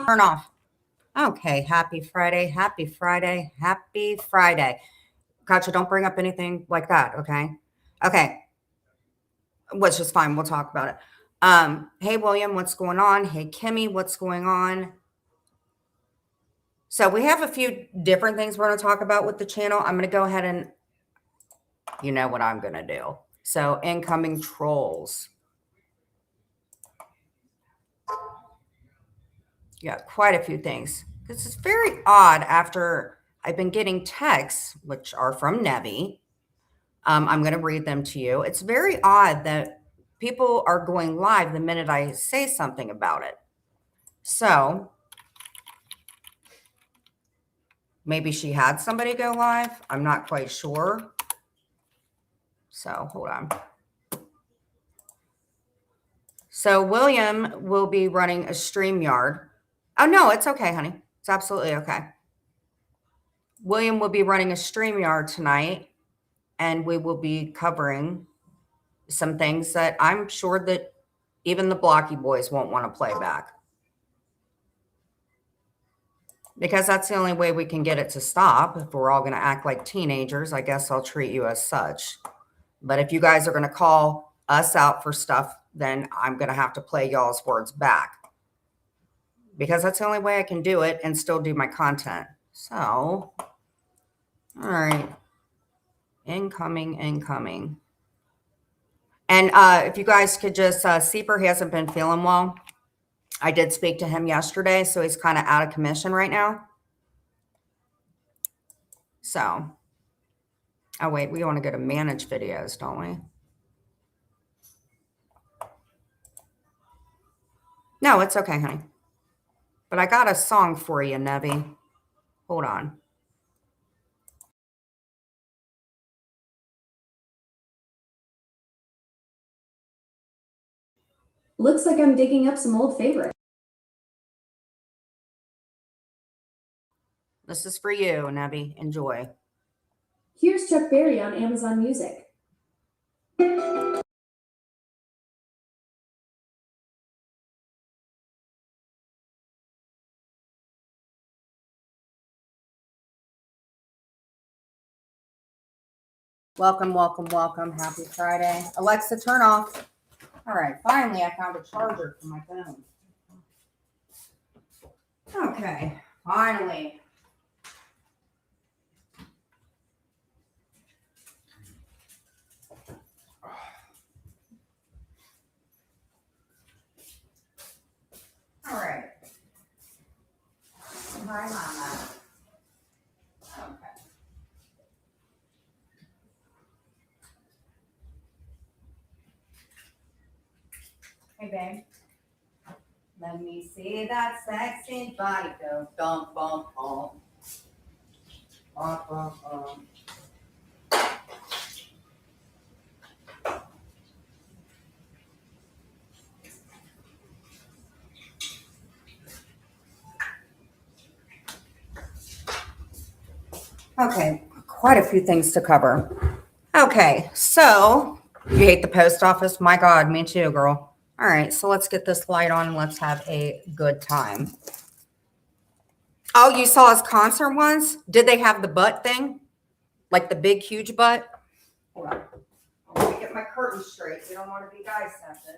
Turn off. Okay, happy Friday, happy Friday, happy Friday. Gotcha, don't bring up anything like that, okay? Okay, which is fine, we'll talk about it. Hey, William, what's going on? Hey, Kimmy, what's going on? So we have a few different things we're gonna talk about with the channel. I'm gonna go ahead and you know what I'm gonna do. So incoming trolls. Yeah, quite a few things. This is very odd after I've been getting texts, which are from Nevi. I'm going to read them to you. It's very odd that people are going live the minute I say something about it. So maybe she had somebody go live. I'm not quite sure. So hold on. So William will be running a StreamYard. Oh, no, it's okay, honey. It's absolutely okay. William will be running a StreamYard tonight, and we will be covering some things that I'm sure that even the Blocky boys won't want to play back. Because that's the only way we can get it to stop. If we're all going to act like teenagers, I guess I'll treat you as such. But if you guys are going to call us out for stuff, then I'm going to have to play y'all's words back. Because that's the only way I can do it and still do my content. So, all right. Incoming. And if you guys could just, Seeper, he hasn't been feeling well. I did speak to him yesterday, so he's kind of out of commission right now. So, oh wait, we want to go to manage videos, don't we? No, it's okay, honey. But I got a song for you, Nevi. Hold on. Looks like I'm digging up some old favorites. This is for you, Nevi. Enjoy. Here's Chuck Berry on Amazon Music. Welcome. Happy Friday. Alexa, turn off. All right, finally I found a charger for my phone. Okay, finally. All right. Right on that. Okay. Hey, babe. Let me see that sexy body go. Dum, bum, bum. Bum, bum, bum. Okay, quite a few things to cover. Okay, so you hate the post office? My God, me too, girl. All right, so let's get this light on and let's have a good time. Oh, you saw his concert once? Did they have the butt thing? Like the big, huge butt? Hold on. Let me get my curtain straight. You don't want to be dissected.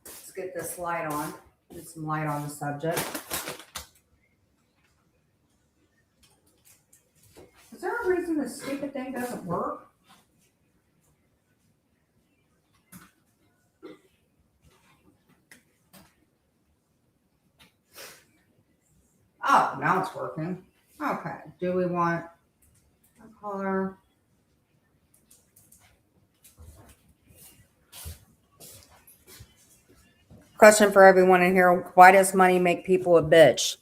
Let's get this light on. Get some light on the subject. Is there a reason this stupid thing doesn't work? Oh, now it's working. Okay. Do we want a color? Question for everyone in here. Why does money make people a bitch?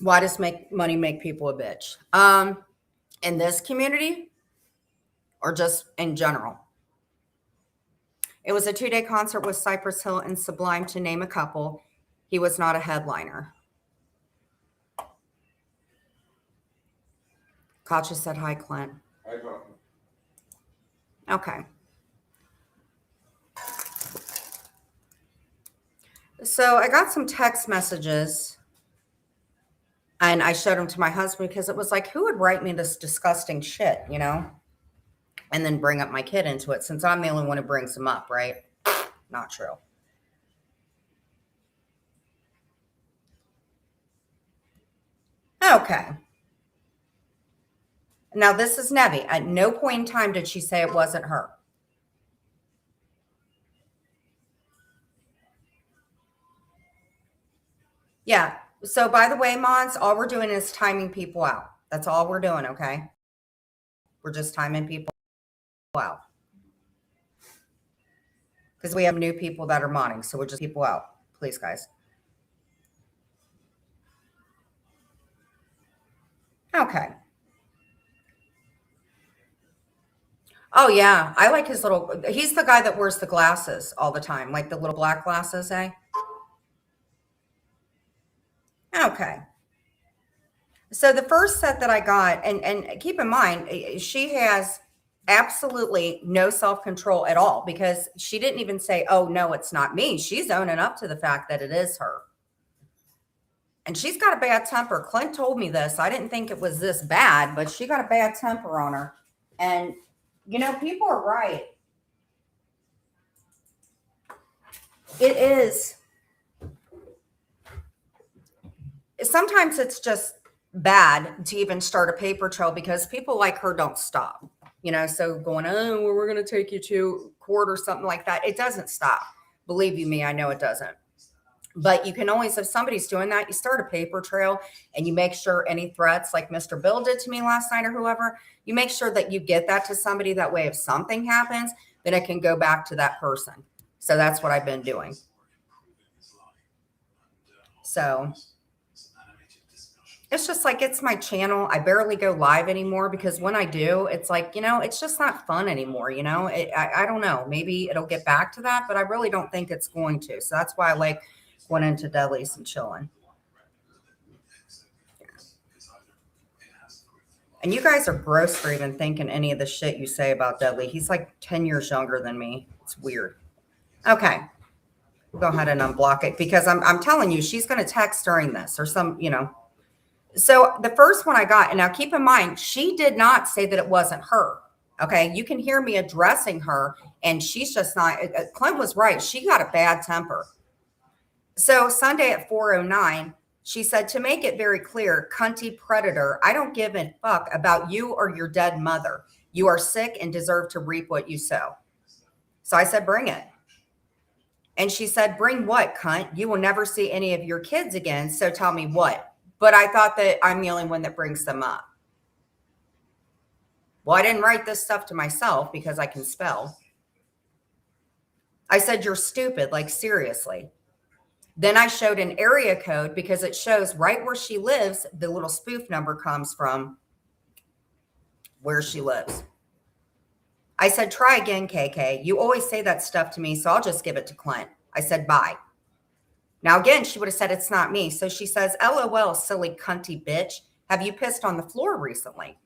Why does money make people a bitch? In this community or just in general? It was a 2-day concert with Cypress Hill and Sublime, to name a couple. He was not a headliner. Katja said hi, Clint. Hi, Katja. Okay. So I got some text messages and I showed them to my husband because it was like, who would write me this disgusting shit, you know? And then bring up my kid into it, since I'm the only one who brings him up, right? Not true. Okay. Now this is Nevi. At no point in time did she say it wasn't her. Yeah. So by the way, mods, all we're doing is timing people out. That's all we're doing, okay? We're just timing people out. Because we have new people that are modding, so we're just people out. Please, guys. Okay. Oh, yeah. I like his little, he's the guy that wears the glasses all the time, like the little black glasses, eh? Okay. So the first set that I got, and keep in mind, she has absolutely no self-control at all, because she didn't even say, oh, no, it's not me. She's owning up to the fact that it is her. And she's got a bad temper. Clint told me this. I didn't think it was this bad, but she got a bad temper on her. And, you know, people are right. It is. Sometimes it's just bad to even start a paper trail because people like her don't stop. You know, so going, oh, well, we're going to take you to court or something like that. It doesn't stop. Believe you me, I know it doesn't. But you can always, if somebody's doing that, you start a paper trail and you make sure any threats like Mr. Bill did to me last night or whoever, you make sure that you get that to somebody. That way, if something happens, then it can go back to that person. So that's what I've been doing. So it's just like, it's my channel. I barely go live anymore because when I do, it's like, you know, it's just not fun anymore. You know, I don't know. Maybe it'll get back to that, but I really don't think it's going to. So that's why I like going into delis and chilling. And you guys are gross for even thinking any of the shit you say about Dudley. He's like 10 years younger than me. It's weird. Okay. Go ahead and unblock it because I'm telling you, she's going to text during this or some, you know. So the first one I got, and now keep in mind, she did not say that it wasn't her. Okay. You can hear me addressing her and she's just not, Clint was right. She got a bad temper. So Sunday at 4:09, she said, to make it very clear, cunty predator, I don't give a fuck about you or your dead mother. You are sick and deserve to reap what you sow. So I said, bring it. And she said, bring what, cunt? You will never see any of your kids again. So tell me what. But I thought that I'm the only one that brings them up. Well, I didn't write this stuff to myself because I can spell. I said, you're stupid. Like, seriously. Then I showed an area code because it shows right where she lives. The little spoof number comes from where she lives. I said, try again, KK. You always say that stuff to me, so I'll just give it to Clint. I said, bye. Now, again, she would have said, it's not me. So she says, LOL, silly cunty bitch. Have you pissed on the floor recently?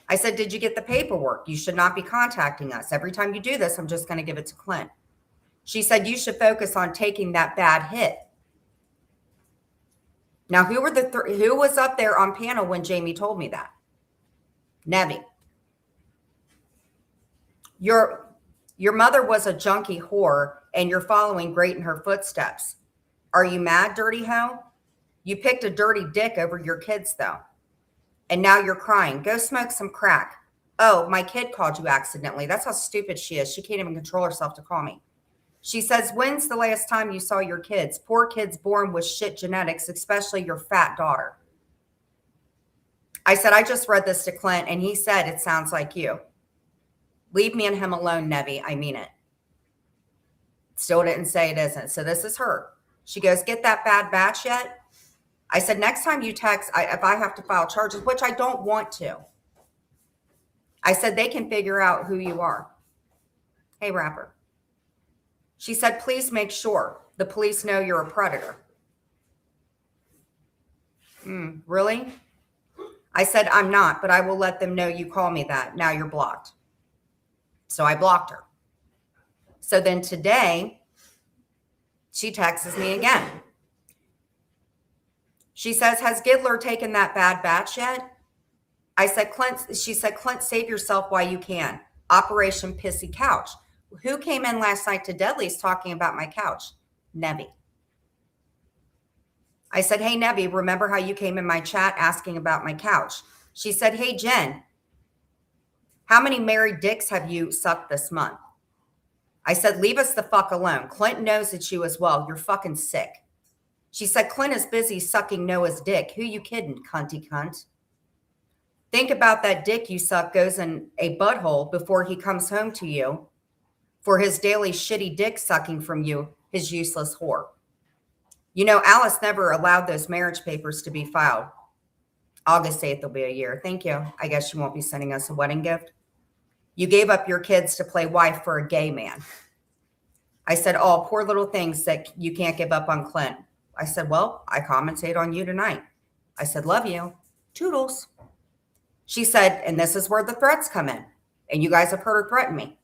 I said, did you get the paperwork? You should not be contacting us. Every time you do this, I'm just going to give it to Clint. She said, you should focus on taking that bad hit. Now, who was up there on panel when Jamie told me that? Nevi. Your mother was a junkie whore and you're following great in her footsteps. Are you mad, dirty hoe? You picked a dirty dick over your kids, though. And now you're crying. Go smoke some crack. Oh, my kid called you accidentally. That's how stupid she is. She can't even control herself to call me. She says, when's the last time you saw your kids? Poor kids born with shit genetics, especially your fat daughter. I said, I just read this to Clint, and he said, it sounds like you. Leave me and him alone, Nevi. I mean it. Still didn't say it isn't. So this is her. She goes, get that bad batch yet? I said, next time you text, if I have to file charges, which I don't want to. I said, they can figure out who you are. Hey, rapper. She said, please make sure the police know you're a predator. Really? I said, I'm not, but I will let them know you call me that. Now you're blocked. So I blocked her. So then today, she texts me again. She says, has Gidler taken that bad batch yet? I said, Clint, she said, Clint, save yourself while you can. Operation Pissy Couch. Who came in last night to Deadly's talking about my couch? Nebby. I said, hey, Nebby, remember how you came in my chat asking about my couch? She said, hey, Jen, how many married dicks have you sucked this month? I said, leave us the fuck alone. Clint knows it's you as well. You're fucking sick. She said, Clint is busy sucking Noah's dick. Who you kidding, cunty cunt? Think about that dick you suck goes in a butthole before he comes home to you for his daily shitty dick sucking from you, his useless whore. You know, Alice never allowed those marriage papers to be filed. August 8th will be a year. Thank you. I guess you won't be sending us a wedding gift. You gave up your kids to play wife for a gay man. I said, oh, poor little things that you can't give up on Clint. I said, well, I commentate on you tonight. I said, love you. Toodles. She said, and this is where the threats come in. And you guys have heard her threaten me.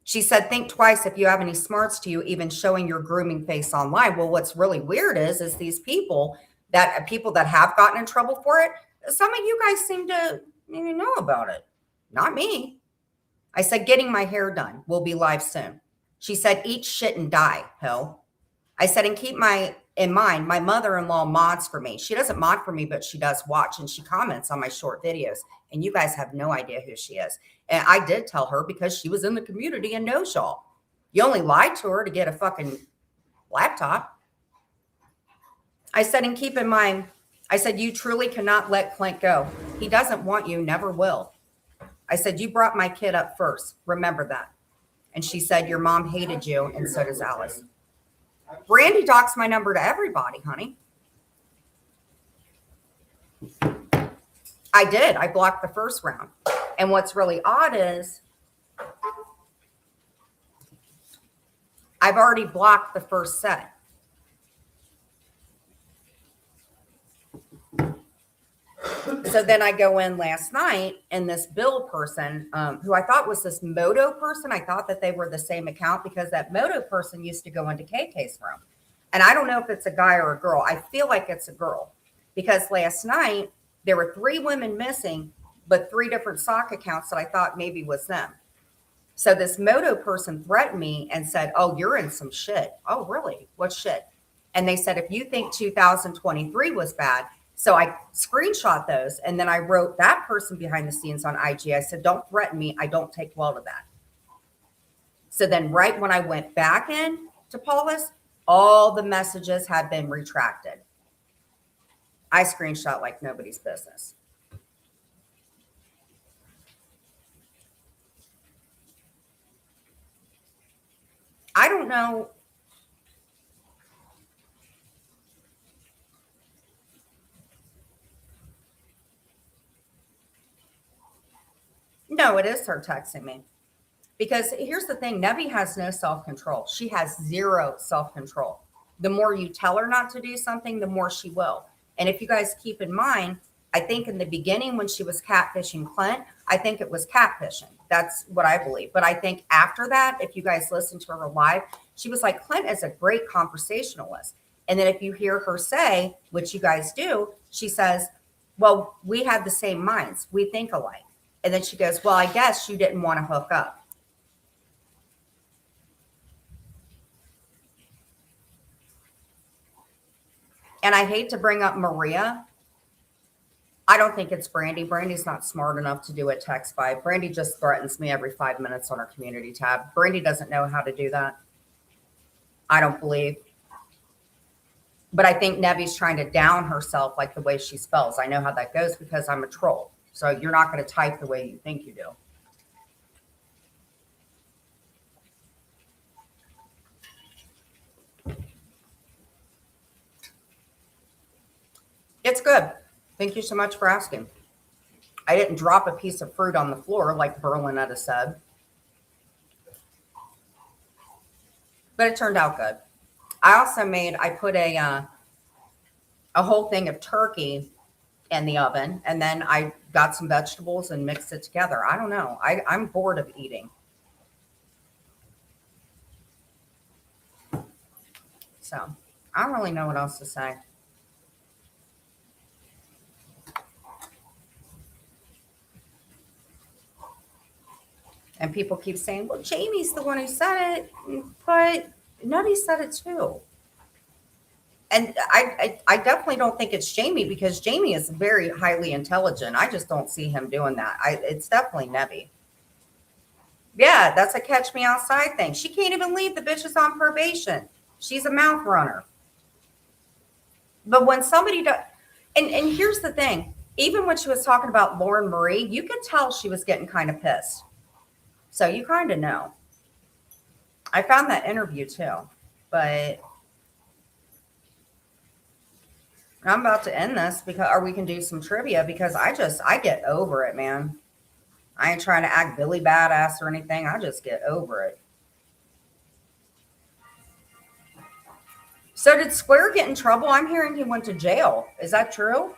She said, think twice if you have any smarts to you, even showing your grooming face online. Well, what's really weird is these people that have gotten in trouble for it, some of you guys seem to even know about it. Not me. I said, getting my hair done. We'll be live soon. She said, eat shit and die, ho. I said, and keep in mind, my mother-in-law mods for me. She doesn't mod for me, but she does watch and she comments on my short videos. And you guys have no idea who she is. And I did tell her because she was in the community and knows y'all. You only lied to her to get a fucking laptop. I said, and keep in mind, I said, you truly cannot let Clint go. He doesn't want you, never will. I said, you brought my kid up first. Remember that. And she said, your mom hated you, and so does Alice. Brandy docks my number to everybody, honey. I did. I blocked the first round. And what's really odd is I've already blocked the first set. So then I go in last night and this Bill person, who I thought was this Moto person, I thought that they were the same account because that Moto person used to go into KK's room. And I don't know if it's a guy or a girl. I feel like it's a girl because last night there were 3 women missing, but 3 different sock accounts that I thought maybe was them. So this Moto person threatened me and said, oh, you're in some shit. Oh, really? What shit? And they said, if you think 2023 was bad. So I screenshot those and then I wrote that person behind the scenes on IG. I said, don't threaten me. I don't take well to that. So then right when I went back in to Paula's, all the messages had been retracted. I screenshot like nobody's business. I don't know. No, it is her texting me. Because here's the thing, Nebby has no self-control. She has 0 self-control. The more you tell her not to do something, the more she will. And if you guys keep in mind, I think in the beginning when she was catfishing Clint, I think it was catfishing. That's what I believe. But I think after that, if you guys listen to her live, she was like, Clint is a great conversationalist. And then if you hear her say, which you guys do, she says, well, we have the same minds. We think alike. And then she goes, well, I guess you didn't want to hook up. And I hate to bring up Maria. I don't think it's Brandy. Brandy's not smart enough to do a text vibe. Brandy just threatens me every 5 minutes on her community tab. Brandy doesn't know how to do that. I don't believe. But I think Nebby's trying to down herself like the way she spells. I know how that goes because I'm a troll. So you're not going to type the way you think you do. It's good. Thank you so much for asking. I didn't drop a piece of fruit on the floor like Berlinetta said. but it turned out good. I also I put a whole thing of turkey in the oven, and then I got some vegetables and mixed it together. I don't know. I'm bored of eating. So I don't really know what else to say. And people keep saying, well, Jamie's the one who said it, but Nutty said it too. And I definitely don't think it's Jamie, because Jamie is very highly intelligent. I just don't see him doing that. It's definitely Nebby. Yeah, that's a catch me outside thing. She can't even leave. The bitch is on probation. She's a mouth runner. But when somebody does, and here's the thing, even when she was talking about Lauren Marie, you could tell she was getting kind of pissed. So you kind of know. I found that interview too, but I'm about to end this or we can do some trivia, because I get over it, man. I ain't trying to act Billy badass or anything. I just get over it. So did Square get in trouble? I'm hearing he went to jail. Is that true?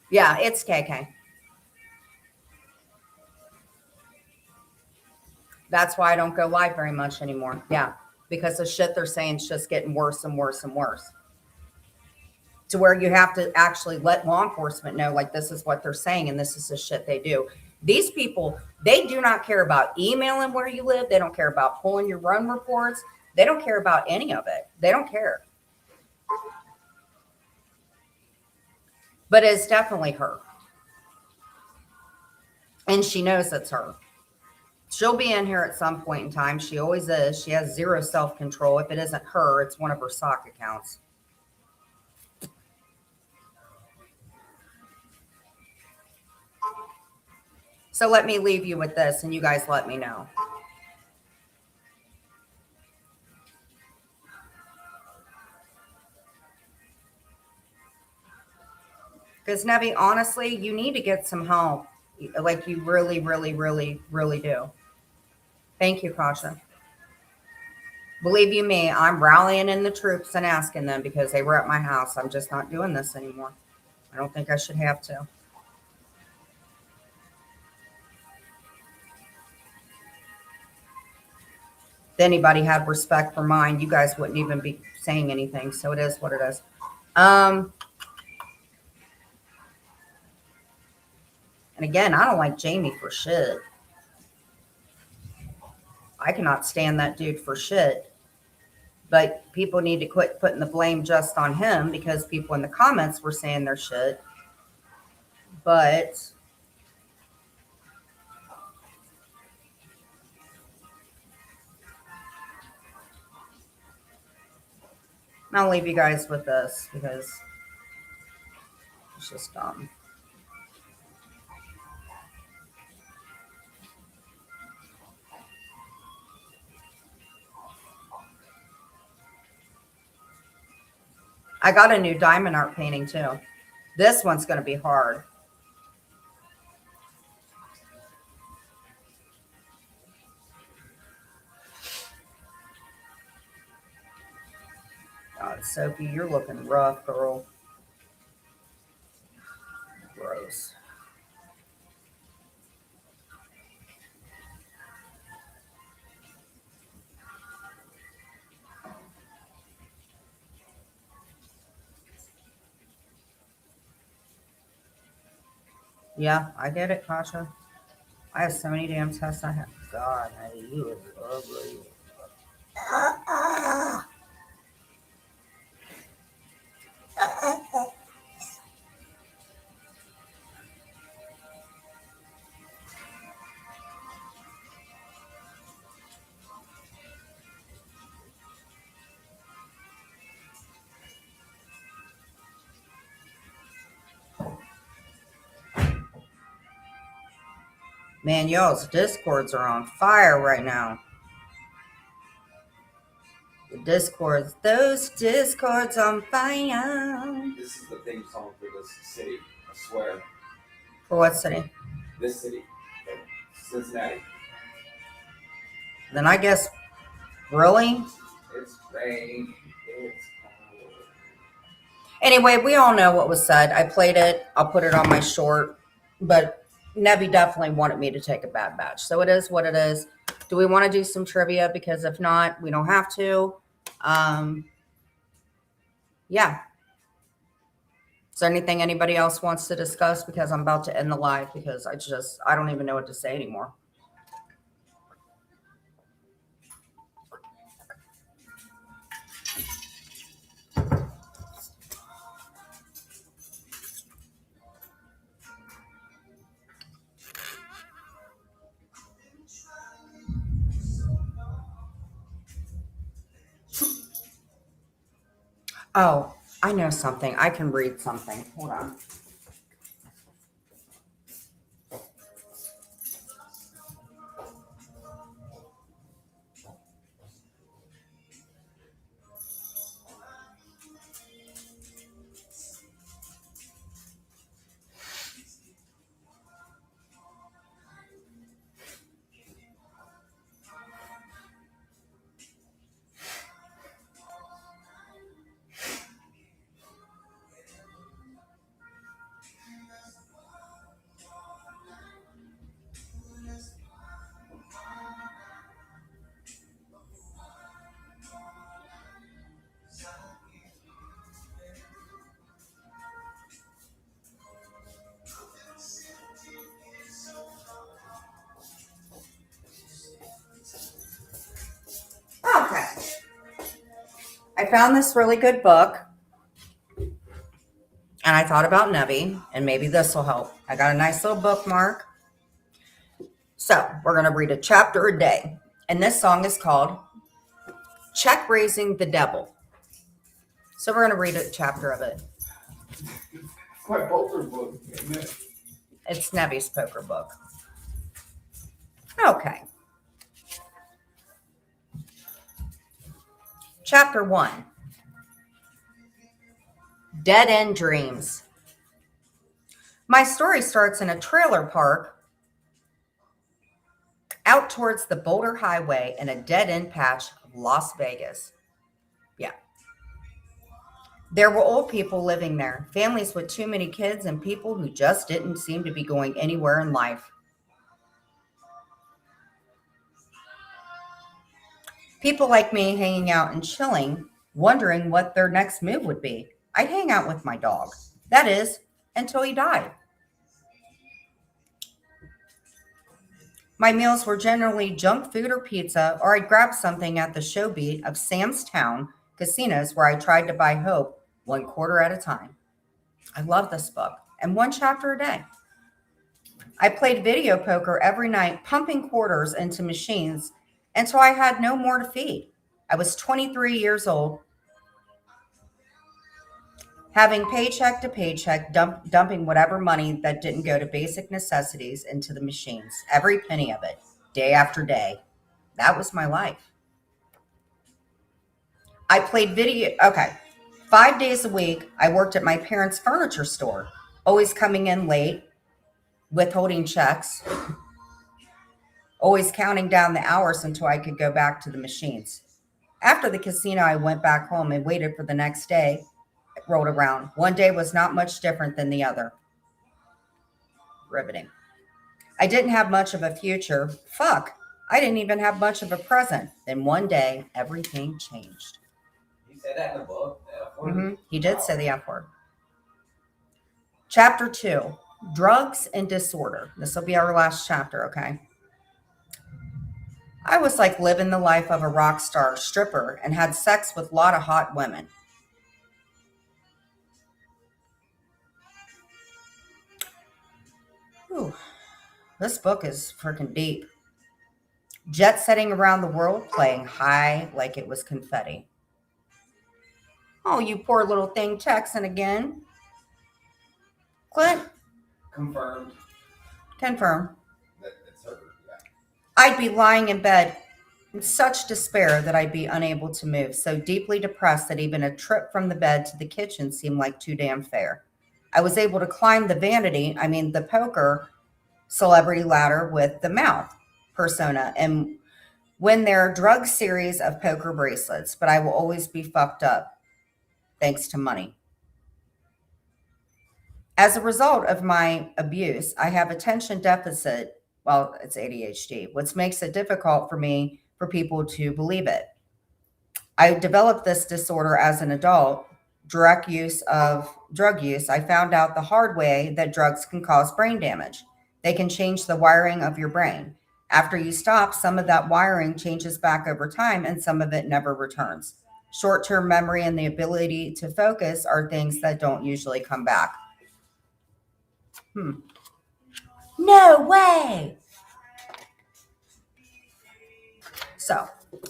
Yeah, it's KK. That's why I don't go live very much anymore. Yeah, because the shit they're saying is just getting worse and worse and worse. To where you have to actually let law enforcement know, like, this is what they're saying and this is the shit they do. These people, they do not care about emailing where you live. They don't care about pulling your run reports. They don't care about any of it. They don't care. But it's definitely her. And she knows it's her. She'll be in here at some point in time. She always is. She has zero self-control. If it isn't her, it's one of her sock accounts. So let me leave you with this, and you guys let me know. Because, Nebby, honestly, you need to get some help. Like, you really, really, really, really do. Thank you, Kasha. Believe you me, I'm rallying in the troops and asking them, because they were at my house. I'm just not doing this anymore. I don't think I should have to. If anybody had respect for mine, you guys wouldn't even be saying anything. So it is what it is. And again, I don't like Jamie for shit. I cannot stand that dude for shit. But people need to quit putting the blame just on him, because people in the comments were saying their shit. But I'll leave you guys with this, because it's just dumb. I got a new diamond art painting too. This one's going to be hard. God, Sophie, you're looking rough, girl. Gross. Yeah, I get it, Kasha. I have so many damn tests I have. God, you look ugly. Man, y'all's discords are on fire right now. The discords, those discords on fire. This is the theme song for this city, I swear. For what city? This city. Cincinnati. Then I guess, really? It's rain. It's cold. Anyway, we all know what was said. I played it. I'll put it on my short. But Nebby definitely wanted me to take a bad batch. So it is what it is. Do we want to do some trivia? Because if not, we don't have to. Yeah. Is there anything anybody else wants to discuss? Because I'm about to end the live because I don't even know what to say anymore. Oh, I know something. I can read something. Hold on. Okay. I found this really good book. And I thought about Nebby, and maybe this will help. I got a nice little bookmark. So we're going to read a chapter a day. And this song is called Check Raising the Devil. So we're going to read a chapter of it. My poker book. Isn't it? It's Nebby's poker book. Okay. Chapter 1. Dead End Dreams. My story starts in a trailer park out towards the Boulder Highway in a dead-end patch of Las Vegas. Yeah. There were old people living there, families with too many kids, and people who just didn't seem to be going anywhere in life. People like me hanging out and chilling, wondering what their next move would be. I'd hang out with my dog. That is, until he died. My meals were generally junk food or pizza, or I'd grab something at the show beat of Sam's Town casinos where I tried to buy hope 1 quarter at a time. I love this book, and 1 chapter a day. I played video poker every night, pumping quarters into machines until I had no more to feed. I was 23 years old, having paycheck to paycheck, dumping whatever money that didn't go to basic necessities into the machines, every penny of it, day after day. That was my life. I played video. Okay. 5 days a week, I worked at my parents' furniture store, always coming in late, withholding checks, always counting down the hours until I could go back to the machines. After the casino, I went back home and waited for the next day. It rolled around. One day was not much different than the other. Riveting. I didn't have much of a future. Fuck. I didn't even have much of a present. Then one day, everything changed. He said that in the book. The F word? He did say the F word. Chapter 2, Drugs and Disorder. This will be our last chapter, okay? I was like living the life of a rock star stripper and had sex with a lot of hot women. Ooh, this book is freaking deep. Jet setting around the world, playing high like it was confetti. Oh, you poor little thing texting again. Clint, Confirmed. confirm. It's her. Yeah. I'd be lying in bed in such despair that I'd be unable to move, so deeply depressed that even a trip from the bed to the kitchen seemed like too damn fair. I was able to climb the poker celebrity ladder with the mouth persona and win their drug series of poker bracelets, but I will always be fucked up thanks to money. As a result of my abuse, I have attention deficit. Well, it's ADHD, which makes it difficult for people to believe it. I developed this disorder as an adult. Drug use, I found out the hard way that drugs can cause brain damage. They can change the wiring of your brain. After you stop, some of that wiring changes back over time and some of it never returns. Short-term memory and the ability to focus are things that don't usually come back. No way. So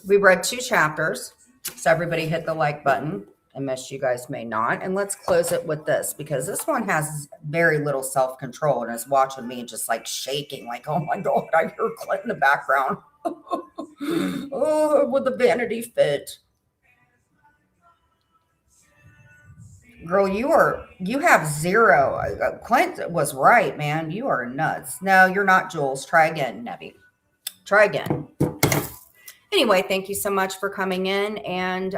we read 2 chapters. So everybody hit the like button. I missed you guys may not. And let's close it with this because this one has very little self-control and is watching me just like shaking like, oh my God, I hear Clint in the background. Oh, with the Vanity Fit. Girl, you have 0. Clint was right, man. You are nuts. No, you're not, Jules. Try again, Nebby. Try again. Anyway, thank you so much for coming in and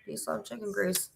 peace, love, chicken grease.